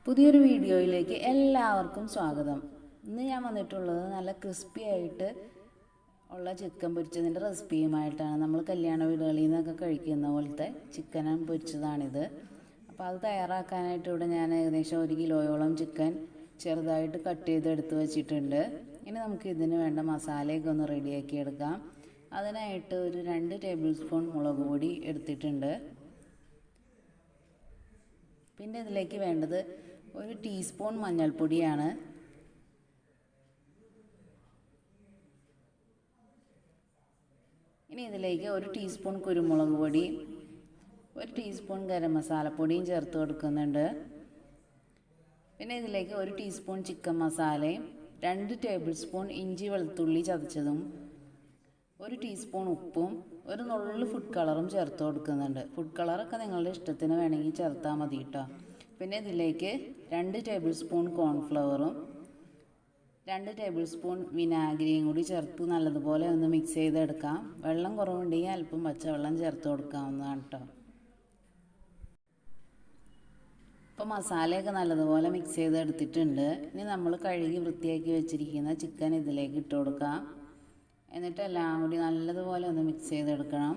പുതിയൊരു വീഡിയോയിലേക്ക് എല്ലാവർക്കും സ്വാഗതം. ഇന്ന് ഞാൻ വന്നിട്ടുള്ളത് നല്ല ക്രിസ്പി ആയിട്ട് ഉള്ള ചിക്കൻ പൊരിച്ചതിൻ്റെ റെസിപ്പിയുമായിട്ടാണ്. നമ്മൾ കല്യാണ വീടുകളിൽ നിന്നൊക്കെ കഴിക്കുന്ന പോലത്തെ ചിക്കൻ പൊരിച്ചതാണിത്. അപ്പോൾ അത് തയ്യാറാക്കാനായിട്ട് ഇവിടെ ഞാൻ ഏകദേശം 1 കിലോയോളം ചിക്കൻ ചെറുതായിട്ട് കട്ട് ചെയ്ത് എടുത്ത് വെച്ചിട്ടുണ്ട്. ഇനി നമുക്ക് ഇതിന് വേണ്ട മസാലയൊക്കെ ഒന്ന് റെഡിയാക്കി എടുക്കാം. അതിനായിട്ട് ഒരു 2 ടേബിൾ സ്പൂൺ മുളക് പൊടി എടുത്തിട്ടുണ്ട്. പിന്നെ ഇതിലേക്ക് വേണ്ടത് 1 ടീസ്പൂൺ മഞ്ഞൾപ്പൊടിയാണ്. ഇനി ഇതിലേക്ക് 1 ടീസ്പൂൺ കുരുമുളക് പൊടി, 1 ടീസ്പൂൺ ഗരം മസാലപ്പൊടിയും ചേർത്ത് കൊടുക്കുന്നുണ്ട്. പിന്നെ ഇതിലേക്ക് 1 ടീസ്പൂൺ ചിക്കൻ മസാലയും 2 ടേബിൾ സ്പൂൺ ഇഞ്ചി വെളുത്തുള്ളി ചതച്ചതും 1 ടീസ്പൂൺ ഉപ്പും 1 നുള്ളു ഫുഡ് കളറും ചേർത്ത് കൊടുക്കുന്നുണ്ട്. ഫുഡ് കളറൊക്കെ നിങ്ങളുടെ ഇഷ്ടത്തിന് വേണമെങ്കിൽ ചേർത്താൽ മതി കേട്ടോ. പിന്നെ ഇതിലേക്ക് 2 ടേബിൾ സ്പൂൺ കോൺഫ്ലവറും 2 ടേബിൾ സ്പൂൺ വിനാഗിരിയും കൂടി ചേർത്ത് നല്ലതുപോലെ ഒന്ന് മിക്സ് ചെയ്തെടുക്കാം. വെള്ളം കുറവുണ്ടെങ്കിൽ അല്പം പച്ചവെള്ളം ചേർത്ത് കൊടുക്കാവുന്നതാണ് കേട്ടോ. ഇപ്പോൾ മസാലയൊക്കെ നല്ലതുപോലെ മിക്സ് ചെയ്തെടുത്തിട്ടുണ്ട്. ഇനി നമ്മൾ കഴുകി വൃത്തിയാക്കി വെച്ചിരിക്കുന്ന ചിക്കൻ ഇതിലേക്ക് ഇട്ട് കൊടുക്കാം. എന്നിട്ട് എല്ലാം കൂടി നല്ലതുപോലെ ഒന്ന് മിക്സ് ചെയ്തെടുക്കണം.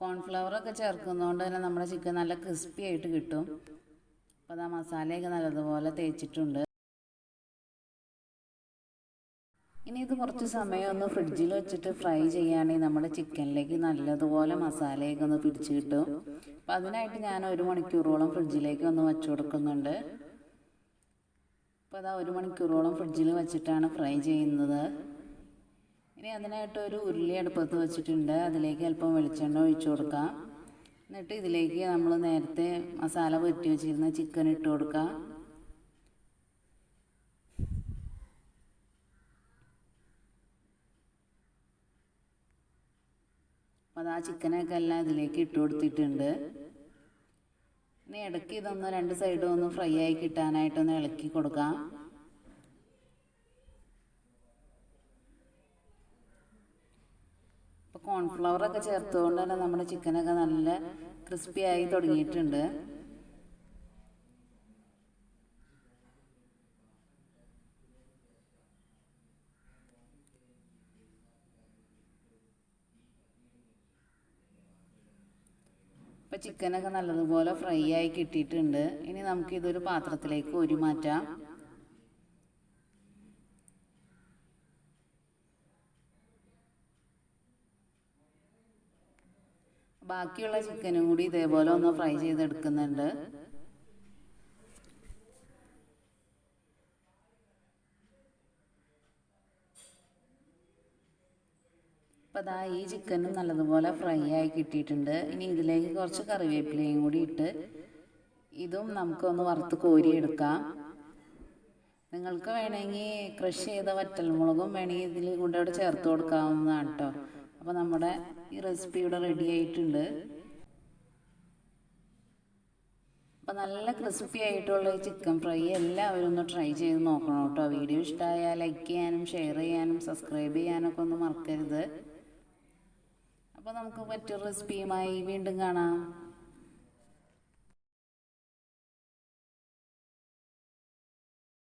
കോൺഫ്ലവറൊക്കെ ചേർക്കുന്നതുകൊണ്ട് തന്നെ നമ്മുടെ ചിക്കൻ നല്ല ക്രിസ്പി ആയിട്ട് കിട്ടും. അപ്പോൾ ആ മസാലയൊക്കെ നല്ലതുപോലെ തേച്ചിട്ടുണ്ട്. ഇനി ഇത് കുറച്ച് സമയം ഒന്ന് ഫ്രിഡ്ജിൽ വെച്ചിട്ട് ഫ്രൈ ചെയ്യുകയാണെങ്കിൽ നമ്മുടെ ചിക്കനിലേക്ക് നല്ലതുപോലെ മസാലയൊക്കെ ഒന്ന് പിടിച്ച് കിട്ടും. അപ്പോൾ അതിനായിട്ട് ഞാൻ 1 മണിക്കൂറോളം ഫ്രിഡ്ജിലേക്ക് ഒന്ന് വെച്ച് കൊടുക്കുന്നുണ്ട്. അപ്പോൾ അതാ 1 മണിക്കൂറോളം ഫ്രിഡ്ജിൽ വെച്ചിട്ടാണ് ഫ്രൈ ചെയ്യുന്നത്. ഇനി അതിനായിട്ട് ഒരു ഉരുളി അടുപ്പത്ത് വെച്ചിട്ടുണ്ട്. അതിലേക്ക് അല്പം വെളിച്ചെണ്ണ ഒഴിച്ചു കൊടുക്കാം. എന്നിട്ട് ഇതിലേക്ക് നമ്മൾ നേരത്തെ മസാല പുരട്ടി വെച്ചിരുന്ന ചിക്കൻ ഇട്ട് കൊടുക്കാം. അപ്പോൾ അത് ആ ചിക്കനൊക്കെ എല്ലാം ഇതിലേക്ക് ഇട്ട് കൊടുത്തിട്ടുണ്ട്. ഇനി ഇടയ്ക്ക് ഇതൊന്ന് 2 സൈഡും ഒന്ന് ഫ്രൈ ആയി കിട്ടാനായിട്ടൊന്ന് ഇളക്കി കൊടുക്കാം. ഇപ്പോൾ കോൺഫ്ലവറൊക്കെ ചേർത്തുകൊണ്ട് തന്നെ നമ്മുടെ ചിക്കനൊക്കെ നല്ല ക്രിസ്പി ആയി തുടങ്ങിയിട്ടുണ്ട്. ഇപ്പോൾ ചിക്കനൊക്കെ നല്ലതുപോലെ ഫ്രൈ ആയി കിട്ടിയിട്ടുണ്ട്. ഇനി നമുക്കിതൊരു പാത്രത്തിലേക്ക് ഊരി മാറ്റാം. ബാക്കിയുള്ള ചിക്കനും കൂടി ഇതേപോലെ ഒന്ന് ഫ്രൈ ചെയ്തെടുക്കുന്നുണ്ട്. അപ്പോൾ അതാ ഈ ചിക്കനും നല്ലതുപോലെ ഫ്രൈ ആയി കിട്ടിയിട്ടുണ്ട്. ഇനി ഇതിലേക്ക് കുറച്ച് കറിവേപ്പിലയും കൂടി ഇട്ട് ഇതും നമുക്കൊന്ന് വറുത്ത് കോരിയെടുക്കാം. നിങ്ങൾക്ക് വേണമെങ്കിൽ ക്രഷ് ചെയ്ത വറ്റൽമുളകും വേണമെങ്കിൽ ഇതിൽ കൂടെ ചേർത്ത് കൊടുക്കാവുന്നതാണ് കേട്ടോ. അപ്പോൾ നമ്മുടെ ഈ റെസിപ്പി ഇവിടെ റെഡി ആയിട്ടുണ്ട്. അപ്പോൾ നല്ല ക്രിസ്പി ആയിട്ടുള്ള ഈ ചിക്കൻ ഫ്രൈ എല്ലാവരും ഒന്ന് ട്രൈ ചെയ്ത് നോക്കണം കേട്ടോ. വീഡിയോ ഇഷ്ടമായാൽ ലൈക്ക് ചെയ്യാനും ഷെയർ ചെയ്യാനും സബ്സ്ക്രൈബ് ചെയ്യാനൊക്കെ ഒന്ന് മറക്കരുത്. അപ്പോൾ നമുക്ക് മറ്റൊരു റെസിപ്പിയുമായി വീണ്ടും കാണാം.